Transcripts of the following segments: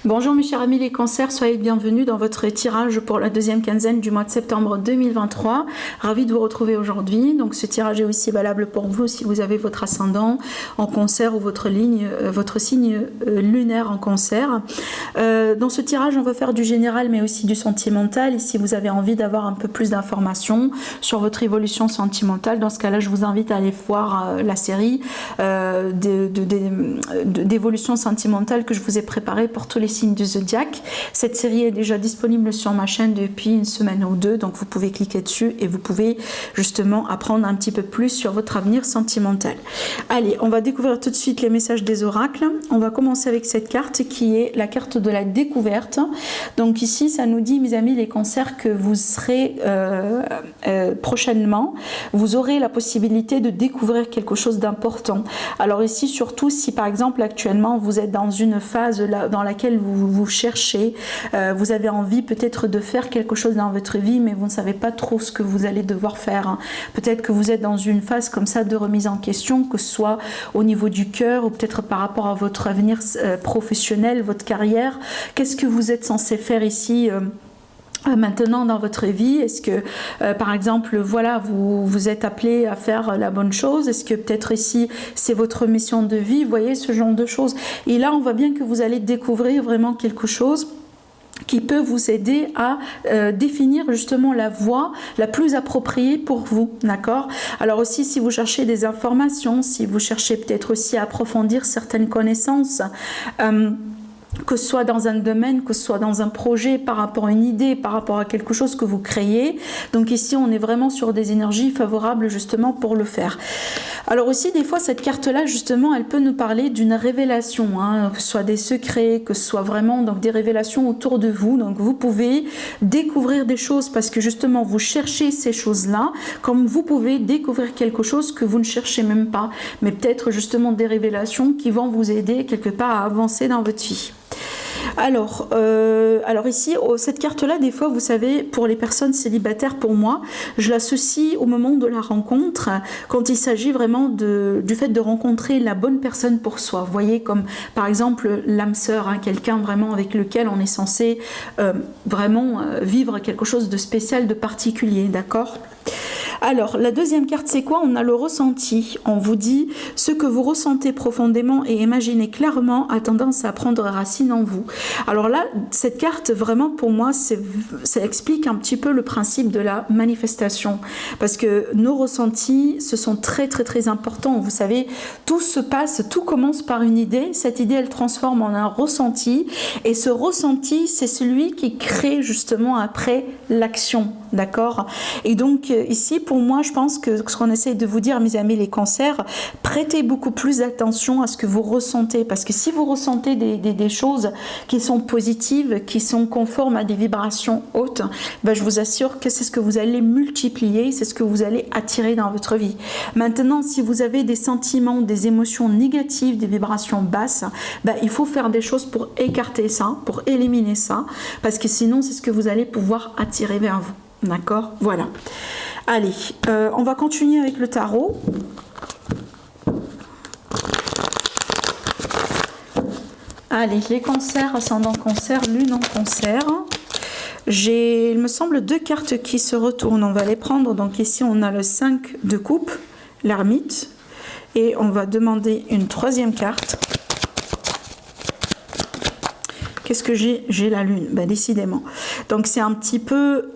Bonjour mes chers amis les cancers, soyez bienvenus dans votre tirage pour la deuxième quinzaine du mois de septembre 2023. Ravi de vous retrouver aujourd'hui. Donc ce tirage est aussi valable pour vous si vous avez votre ascendant en cancer ou votre signe lunaire en cancer. Dans ce tirage, on va faire du général mais aussi du sentimental. Et si vous avez envie d'avoir un peu plus d'informations sur votre évolution sentimentale, dans ce cas-là, je vous invite à aller voir la série d'évolution sentimentale que je vous ai préparée pour tous les signes du zodiaque. Cette série est déjà disponible sur ma chaîne depuis une semaine ou deux, donc vous pouvez cliquer dessus et vous pouvez justement apprendre un petit peu plus sur votre avenir sentimental. Allez, on va découvrir tout de suite les messages des oracles. On va commencer avec cette carte qui est la carte de la découverte. Donc ici, ça nous dit, mes amis les cancers, que vous serez prochainement, vous aurez la possibilité de découvrir quelque chose d'important. Alors ici, surtout si par exemple actuellement vous êtes dans une phase dans laquelle vous cherchez, vous avez envie peut-être de faire quelque chose dans votre vie, mais vous ne savez pas trop ce que vous allez devoir faire. Peut-être que vous êtes dans une phase comme ça de remise en question, que ce soit au niveau du cœur ou peut-être par rapport à votre avenir professionnel, votre carrière. Qu'est-ce que vous êtes censé faire ici maintenant dans votre vie? Est-ce que par exemple voilà, vous êtes appelé à faire la bonne chose? Est-ce que peut-être ici c'est votre mission de vie? Vous voyez, ce genre de choses. Et là on voit bien que vous allez découvrir vraiment quelque chose qui peut vous aider à définir justement la voie la plus appropriée pour vous, d'accord? Alors aussi, si vous cherchez des informations, si vous cherchez peut-être aussi à approfondir certaines connaissances, que ce soit dans un domaine, que ce soit dans un projet, par rapport à une idée, par rapport à quelque chose que vous créez. Donc ici, on est vraiment sur des énergies favorables justement pour le faire. Alors aussi, des fois, cette carte-là, justement, elle peut nous parler d'une révélation, que ce soit des secrets, que ce soit vraiment donc, des révélations autour de vous. Donc vous pouvez découvrir des choses parce que justement, vous cherchez ces choses-là, comme vous pouvez découvrir quelque chose que vous ne cherchez même pas, mais peut-être justement des révélations qui vont vous aider quelque part à avancer dans votre vie. Alors ici, cette carte-là, des fois, vous savez, pour les personnes célibataires, pour moi, je l'associe au moment de la rencontre, quand il s'agit vraiment du fait de rencontrer la bonne personne pour soi. Vous voyez, comme par exemple l'âme sœur, quelqu'un vraiment avec lequel on est censé vraiment vivre quelque chose de spécial, de particulier, d'accord ? Alors, la deuxième carte, c'est quoi? On a le ressenti. On vous dit ce que vous ressentez profondément et imaginez clairement a tendance à prendre racine en vous. Alors là, cette carte, vraiment, pour moi, ça explique un petit peu le principe de la manifestation. Parce que nos ressentis, ce sont très, très, très importants. Vous savez, tout se passe, tout commence par une idée. Cette idée, elle transforme en un ressenti. Et ce ressenti, c'est celui qui crée justement après l'action. D'accord? Et donc, ici, pour moi, je pense que ce qu'on essaie de vous dire, mes amis les cancers, prêtez beaucoup plus attention à ce que vous ressentez. Parce que si vous ressentez des choses qui sont positives, qui sont conformes à des vibrations hautes, ben je vous assure que c'est ce que vous allez multiplier, c'est ce que vous allez attirer dans votre vie. Maintenant, si vous avez des sentiments, des émotions négatives, des vibrations basses, ben il faut faire des choses pour écarter ça, pour éliminer ça. Parce que sinon, c'est ce que vous allez pouvoir attirer vers vous. D'accord? Voilà. Allez, on va continuer avec le tarot. Allez, les cancers, ascendant cancer, lune en cancer. J'ai, il me semble, deux cartes qui se retournent. On va les prendre. Donc ici, on a le 5 de coupe, l'ermite. Et on va demander une troisième carte. Qu'est-ce que j'ai? J'ai la lune, ben, décidément. Donc c'est un petit peu,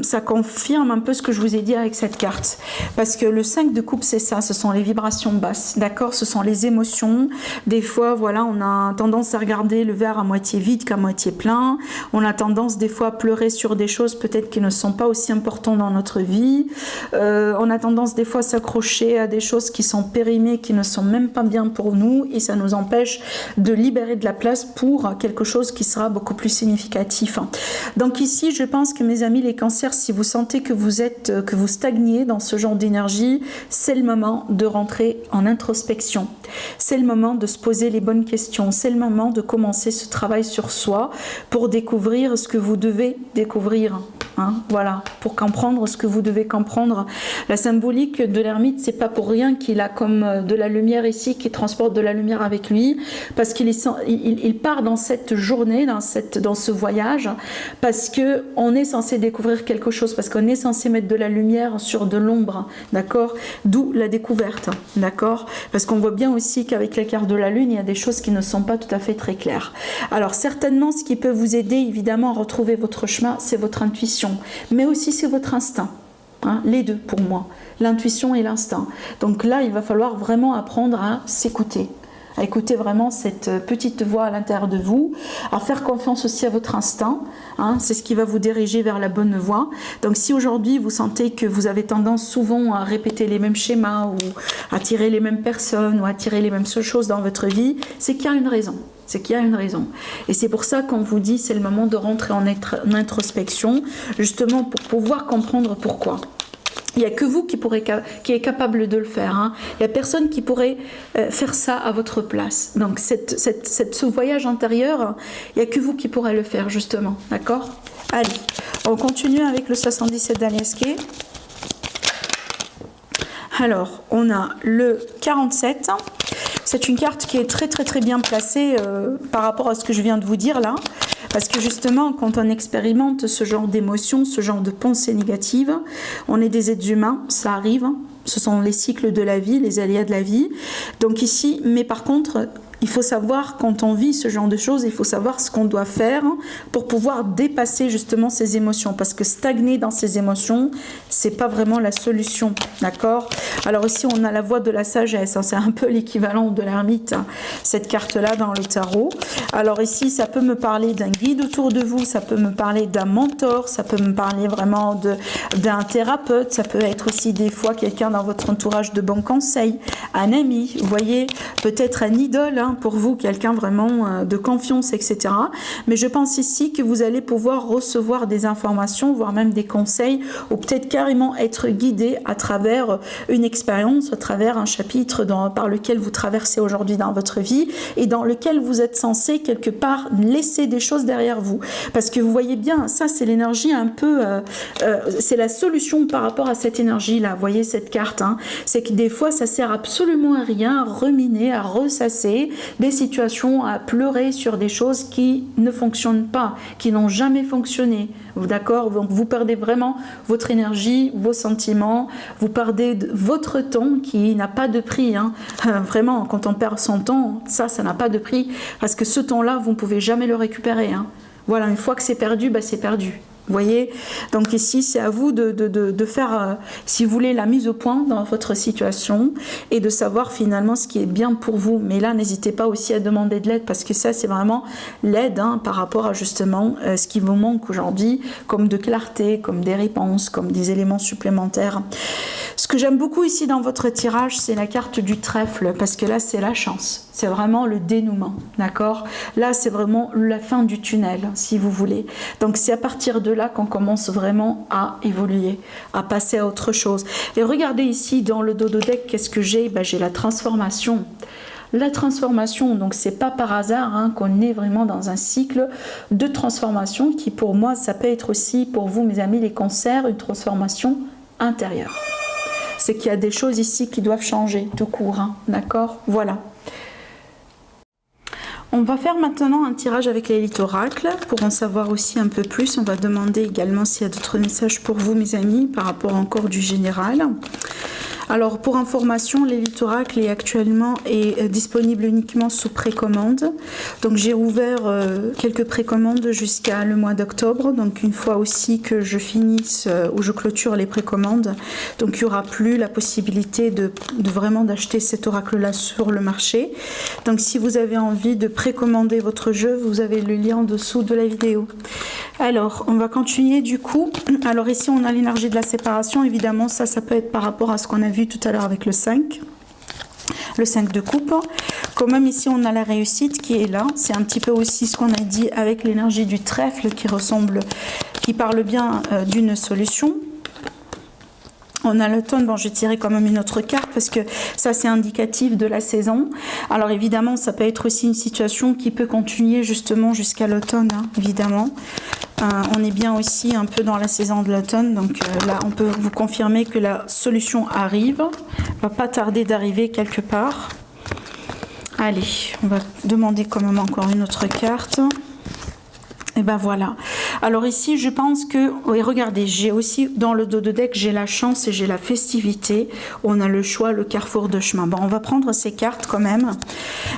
ça confirme un peu ce que je vous ai dit avec cette carte. Parce que le 5 de coupe, c'est ça, ce sont les vibrations basses, d'accord? Ce sont les émotions. Des fois, voilà, on a tendance à regarder le verre à moitié vide qu'à moitié plein. On a tendance des fois à pleurer sur des choses peut-être qui ne sont pas aussi importantes dans notre vie. On a tendance des fois à s'accrocher à des choses qui sont périmées, qui ne sont même pas bien pour nous. Et ça nous empêche de libérer de la place pour quelque chose qui sera beaucoup plus significatif. Donc ici, je pense que mes amis les cancers, si vous sentez que vous stagnez dans ce genre d'énergie, c'est le moment de rentrer en introspection. C'est le moment de se poser les bonnes questions. C'est le moment de commencer ce travail sur soi pour découvrir ce que vous devez découvrir. hein, voilà, pour comprendre ce que vous devez comprendre. La symbolique de l'ermite, c'est pas pour rien qu'il a comme de la lumière ici, qui transporte de la lumière avec lui, parce il part dans cette journée, dans ce voyage, parce que on est censé découvrir quelque chose, parce qu'on est censé mettre de la lumière sur de l'ombre, d'accord? D'où la découverte, d'accord? Parce qu'on voit bien aussi qu'avec la carte de la lune, il y a des choses qui ne sont pas tout à fait très claires. Alors certainement, ce qui peut vous aider évidemment à retrouver votre chemin, c'est votre intuition, mais aussi c'est votre instinct, hein, les deux pour moi, l'intuition et l'instinct. Donc là, il va falloir vraiment apprendre à s'écouter, à écouter vraiment cette petite voix à l'intérieur de vous, à faire confiance aussi à votre instinct, hein, c'est ce qui va vous diriger vers la bonne voie. Donc si aujourd'hui vous sentez que vous avez tendance souvent à répéter les mêmes schémas ou à attirer les mêmes personnes ou à attirer les mêmes choses dans votre vie, c'est qu'il y a une raison. C'est qu'il y a une raison. Et c'est pour ça qu'on vous dit c'est le moment de rentrer en introspection, justement pour pouvoir comprendre pourquoi. Il n'y a que vous qui est capable de le faire. Hein. Il n'y a personne qui pourrait faire ça à votre place. Donc ce voyage intérieur, il n'y a que vous qui pourrez le faire justement. D'accord? Allez, on continue avec le 77 d'Aliesquet. Alors, on a le 47. C'est une carte qui est très très très bien placée par rapport à ce que je viens de vous dire là. Parce que justement, quand on expérimente ce genre d'émotions, ce genre de pensées négatives, on est des êtres humains, ça arrive, ce sont les cycles de la vie, les aléas de la vie. Donc ici, mais par contre, il faut savoir, quand on vit ce genre de choses, il faut savoir ce qu'on doit faire pour pouvoir dépasser justement ces émotions. Parce que stagner dans ces émotions, c'est pas vraiment la solution, d'accord? Alors ici, on a la voie de la sagesse, hein, c'est un peu l'équivalent de l'ermite, hein, cette carte-là dans le tarot. Alors ici, ça peut me parler d'un guide autour de vous, ça peut me parler d'un mentor, ça peut me parler vraiment d'un thérapeute, ça peut être aussi des fois quelqu'un dans votre entourage de bons conseils, un ami, vous voyez, peut-être un idole, hein, pour vous, quelqu'un vraiment de confiance, etc. Mais je pense ici que vous allez pouvoir recevoir des informations, voire même des conseils, ou peut-être carrément être guidé à travers une expérience, à travers un chapitre par lequel vous traversez aujourd'hui dans votre vie et dans lequel vous êtes censé quelque part laisser des choses derrière vous. Parce que vous voyez bien, ça c'est l'énergie un peu, c'est la solution par rapport à cette énergie-là. Vous voyez cette carte, hein, c'est que des fois ça sert absolument à rien, à ruminer, à ressasser des situations, à pleurer sur des choses qui ne fonctionnent pas, qui n'ont jamais fonctionné. D'accord? Donc vous perdez vraiment votre énergie, vos sentiments, vous perdez votre temps qui n'a pas de prix. Hein. Vraiment, quand on perd son temps, ça n'a pas de prix parce que ce temps-là, vous ne pouvez jamais le récupérer. Hein. Voilà, une fois que c'est perdu, bah, c'est perdu. Vous voyez, donc ici c'est à vous de faire, si vous voulez, la mise au point dans votre situation et de savoir finalement ce qui est bien pour vous. Mais là, n'hésitez pas aussi à demander de l'aide parce que ça, c'est vraiment l'aide, hein, par rapport à justement ce qui vous manque aujourd'hui, comme de clarté, comme des réponses, comme des éléments supplémentaires. Ce que j'aime beaucoup ici dans votre tirage, c'est la carte du trèfle parce que là, c'est la chance. C'est vraiment le dénouement, d'accord? Là, c'est vraiment la fin du tunnel, si vous voulez. Donc, c'est à partir de là qu'on commence vraiment à évoluer, à passer à autre chose. Et regardez ici, dans le dos de deck, qu'est-ce que j'ai? Ben, j'ai la transformation. La transformation, donc c'est pas par hasard, hein, qu'on est vraiment dans un cycle de transformation qui, pour moi, ça peut être aussi, pour vous, mes amis, les cancers, une transformation intérieure. C'est qu'il y a des choses ici qui doivent changer tout court, hein, d'accord? Voilà. On va faire maintenant un tirage avec l'élite oracle pour en savoir aussi un peu plus. On va demander également s'il y a d'autres messages pour vous, mes amis, par rapport encore du général. Alors, pour information, l'élite oracle est actuellement disponible uniquement sous précommande. Donc, j'ai ouvert quelques précommandes jusqu'à le mois d'octobre. Donc, une fois aussi que je finisse ou je clôture les précommandes, donc il n'y aura plus la possibilité de vraiment d'acheter cet oracle-là sur le marché. Donc, si vous avez envie de précommander votre jeu, vous avez le lien en dessous de la vidéo. Alors, on va continuer du coup. Alors ici, on a l'énergie de la séparation. Évidemment, ça peut être par rapport à ce qu'on a vu tout à l'heure avec le 5 de coupe. Quand même ici, on a la réussite qui est là. C'est un petit peu aussi ce qu'on a dit avec l'énergie du trèfle qui parle bien d'une solution. On a l'automne, bon, j'ai tiré quand même une autre carte parce que ça c'est indicatif de la saison. Alors évidemment, ça peut être aussi une situation qui peut continuer justement jusqu'à l'automne, hein, évidemment. On est bien aussi un peu dans la saison de l'automne, donc là on peut vous confirmer que la solution arrive, va pas tarder d'arriver quelque part. Allez, on va demander quand même encore une autre carte. Et ben voilà. Alors ici, je pense que, oui, regardez, j'ai aussi dans le dos de deck, j'ai la chance et j'ai la festivité. On a le choix, le carrefour de chemin. Bon, on va prendre ces cartes quand même,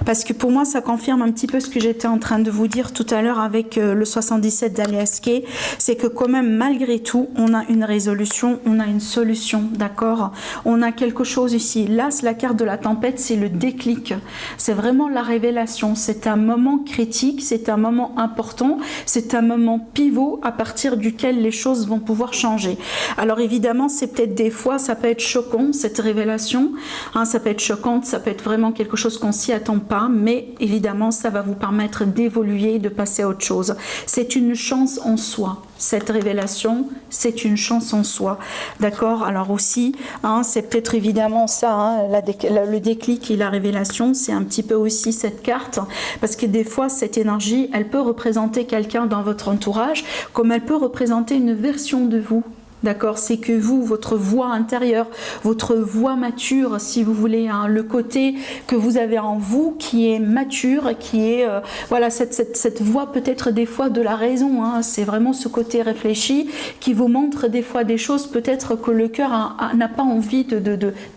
parce que pour moi, ça confirme un petit peu ce que j'étais en train de vous dire tout à l'heure avec le 77 d'Alias Kay. C'est que quand même, malgré tout, on a une résolution, on a une solution, d'accord? On a quelque chose ici. Là, c'est la carte de la tempête, c'est le déclic. C'est vraiment la révélation. C'est un moment critique, c'est un moment important. C'est un moment pivot à partir duquel les choses vont pouvoir changer. Alors évidemment, c'est peut-être des fois, ça peut être choquant, cette révélation. Hein, ça peut être choquant, ça peut être vraiment quelque chose qu'on s'y attend pas, mais évidemment, ça va vous permettre d'évoluer, de passer à autre chose. C'est une chance en soi. Cette révélation, c'est une chance en soi. D'accord? Alors aussi, hein, c'est peut-être évidemment ça, hein, le déclic et la révélation, c'est un petit peu aussi cette carte, parce que des fois, cette énergie, elle peut représenter quelqu'un dans votre entourage, comme elle peut représenter une version de vous. D'accord, c'est que vous, votre voix intérieure, votre voix mature, si vous voulez, hein, le côté que vous avez en vous qui est mature, qui est, voilà, cette voix peut-être des fois de la raison, hein, c'est vraiment ce côté réfléchi qui vous montre des fois des choses peut-être que le cœur n'a pas envie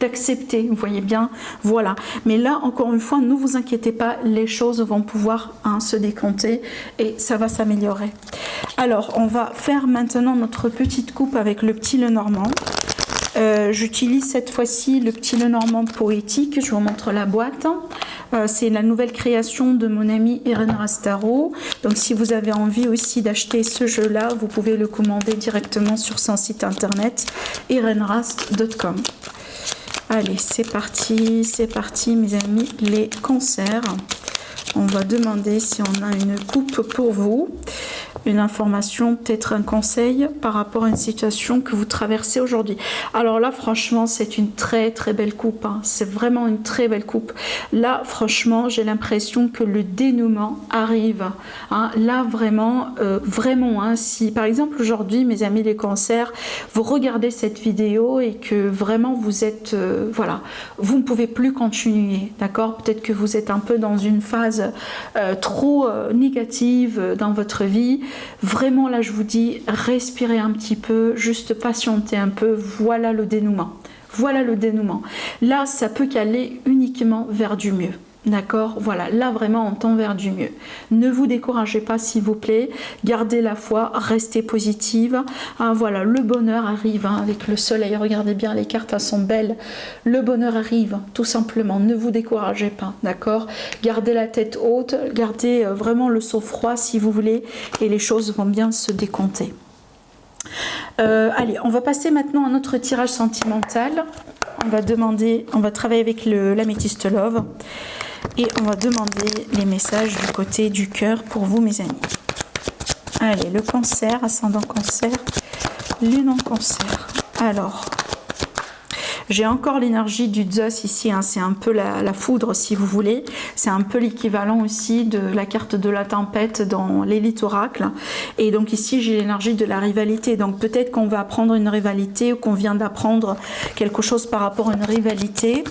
d'accepter, vous voyez bien, voilà. Mais là, encore une fois, ne vous inquiétez pas, les choses vont pouvoir se décanter et ça va s'améliorer. Alors, on va faire maintenant notre petite coupe avec le petit Lenormand. J'utilise cette fois-ci le petit Lenormand poétique. Je vous montre la boîte. C'est la nouvelle création de mon ami Irène Rastaro. Donc si vous avez envie aussi d'acheter ce jeu-là, vous pouvez le commander directement sur son site internet irenrast.com. Allez, c'est parti mes amis, les cancers. On va demander si on a une coupe pour vous, une information, peut-être un conseil par rapport à une situation que vous traversez aujourd'hui. Alors là, franchement, c'est une très très belle coupe. Hein. C'est vraiment une très belle coupe. Là, franchement, j'ai l'impression que le dénouement arrive. Hein. Là, vraiment, hein, si par exemple aujourd'hui, mes amis les cancers, vous regardez cette vidéo et que vraiment vous êtes, voilà, vous ne pouvez plus continuer, d'accord? Peut-être que vous êtes un peu dans une phase trop négative dans votre vie. Vraiment là je vous dis, respirez un petit peu, juste patientez un peu, voilà le dénouement. Voilà le dénouement. Là ça peut qu'aller uniquement vers du mieux. D'accord, voilà, là vraiment on tend vers du mieux. Ne vous découragez pas s'il vous plaît, gardez la foi, restez positive. Hein, voilà, le bonheur arrive hein, avec le soleil, regardez bien, les cartes elles sont belles. Le bonheur arrive, tout simplement, ne vous découragez pas, d'accord. Gardez la tête haute, gardez vraiment le sang-froid si vous voulez, et les choses vont bien se décompter. Allez, on va passer maintenant à notre tirage sentimental. On va travailler avec l'améthyste Love. Et on va demander les messages du côté du cœur pour vous, mes amis. Allez, le cancer, ascendant cancer, lune en cancer. Alors, j'ai encore l'énergie du Zeus ici, hein, c'est un peu la foudre si vous voulez. C'est un peu l'équivalent aussi de la carte de la tempête dans l'élite oracle. Et donc ici, j'ai l'énergie de la rivalité. Donc peut-être qu'on va apprendre une rivalité ou qu'on vient d'apprendre quelque chose par rapport à une rivalité.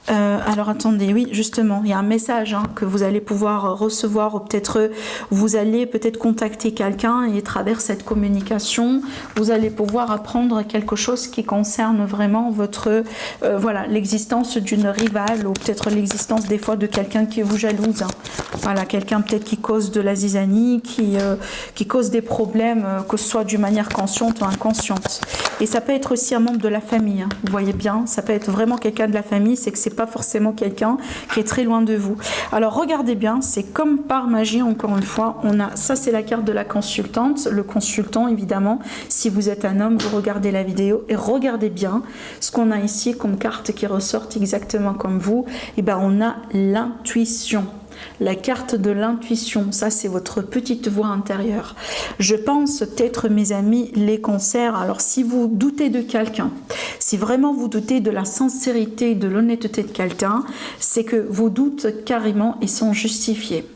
Alors attendez, oui justement, il y a un message hein, que vous allez pouvoir recevoir, ou peut-être vous allez peut-être contacter quelqu'un et à travers cette communication, vous allez pouvoir apprendre quelque chose qui concerne vraiment votre, voilà, l'existence d'une rivale, ou peut-être l'existence des fois de quelqu'un qui vous jalouse. Hein. Voilà, quelqu'un peut-être qui cause de la zizanie, qui cause des problèmes, que ce soit d'une manière consciente ou inconsciente. Et ça peut être aussi un membre de la famille, hein, vous voyez bien, ça peut être vraiment quelqu'un de la famille, c'est que c'est pas forcément quelqu'un qui est très loin de vous. Alors regardez bien, c'est comme par magie, encore une fois, on a, ça c'est la carte de la consultante, le consultant évidemment, si vous êtes un homme, vous regardez la vidéo et regardez bien ce qu'on a ici comme carte qui ressort exactement comme vous, et ben on a l'intuition. La carte de l'intuition, ça c'est votre petite voix intérieure. Je pense peut-être mes amis les cancers, alors si vous doutez de quelqu'un, si vraiment vous doutez de la sincérité et de l'honnêteté de quelqu'un, c'est que vos doutes carrément ils sont justifiés.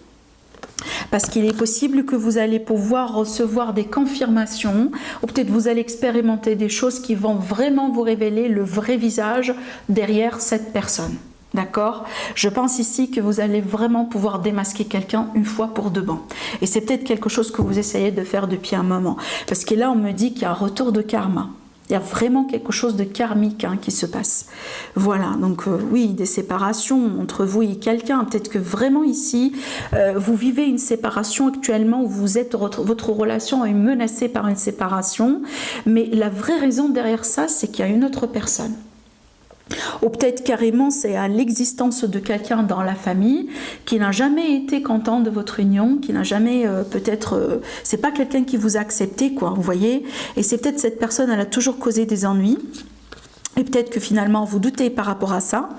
parce qu'il est possible que vous allez pouvoir recevoir des confirmations, ou peut-être vous allez expérimenter des choses qui vont vraiment vous révéler le vrai visage derrière cette personne. D'accord? Je pense ici que vous allez vraiment pouvoir démasquer quelqu'un une fois pour de bon. Et c'est peut-être quelque chose que vous essayez de faire depuis un moment. Parce que là, on me dit qu'il y a un retour de karma. Il y a vraiment quelque chose de karmique qui se passe. Voilà, donc oui, des séparations entre vous et quelqu'un. Peut-être que vraiment ici, vous vivez une séparation actuellement où vous êtes, votre relation est menacée par une séparation. Mais la vraie raison derrière ça, c'est qu'il y a une autre personne. Ou peut-être carrément c'est à l'existence de quelqu'un dans la famille qui n'a jamais été content de votre union, qui n'a jamais c'est pas quelqu'un qui vous a accepté, quoi, vous voyez, et c'est peut-être cette personne, elle a toujours causé des ennuis. Et peut-être que finalement vous doutez par rapport à ça,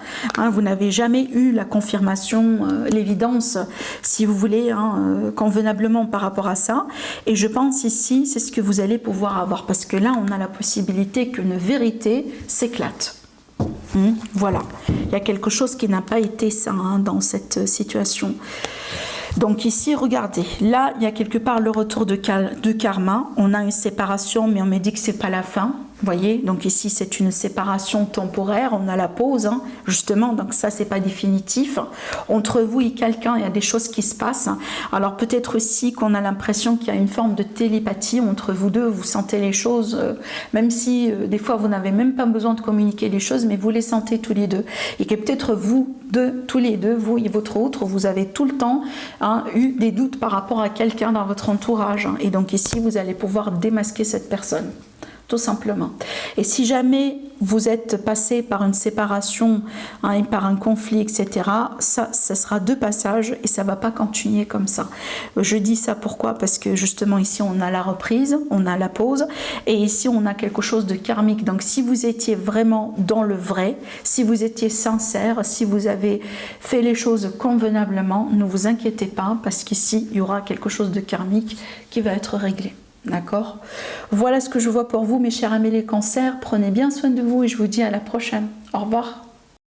vous n'avez jamais eu la confirmation, l'évidence, si vous voulez, convenablement par rapport à ça. Et je pense ici, c'est ce que vous allez pouvoir avoir, parce que là on a la possibilité qu'une vérité s'éclate. Voilà, il y a quelque chose qui n'a pas été sain dans cette situation. Donc ici, regardez, là, il y a quelque part le retour de karma. On a une séparation, mais on me dit que c'est pas la fin. Vous voyez, donc ici c'est une séparation temporaire, on a la pause, justement, donc ça c'est pas définitif. Entre vous et quelqu'un, il y a des choses qui se passent. Alors peut-être aussi qu'on a l'impression qu'il y a une forme de télépathie entre vous deux, vous sentez les choses, même si des fois vous n'avez même pas besoin de communiquer les choses, mais vous les sentez tous les deux. Et que peut-être vous deux, tous les deux, vous et votre autre, vous avez tout le temps eu des doutes par rapport à quelqu'un dans votre entourage. Et donc ici, vous allez pouvoir démasquer cette personne. Tout simplement. Et si jamais vous êtes passé par une séparation et par un conflit, etc., ça sera deux passages et ça ne va pas continuer comme ça. Je dis ça pourquoi? Parce que justement ici on a la reprise, on a la pause et ici on a quelque chose de karmique. Donc si vous étiez vraiment dans le vrai, si vous étiez sincère, si vous avez fait les choses convenablement, ne vous inquiétez pas parce qu'ici il y aura quelque chose de karmique qui va être réglé. D'accord? Voilà ce que je vois pour vous, mes chers amis les cancers. Prenez bien soin de vous et je vous dis à la prochaine. Au revoir.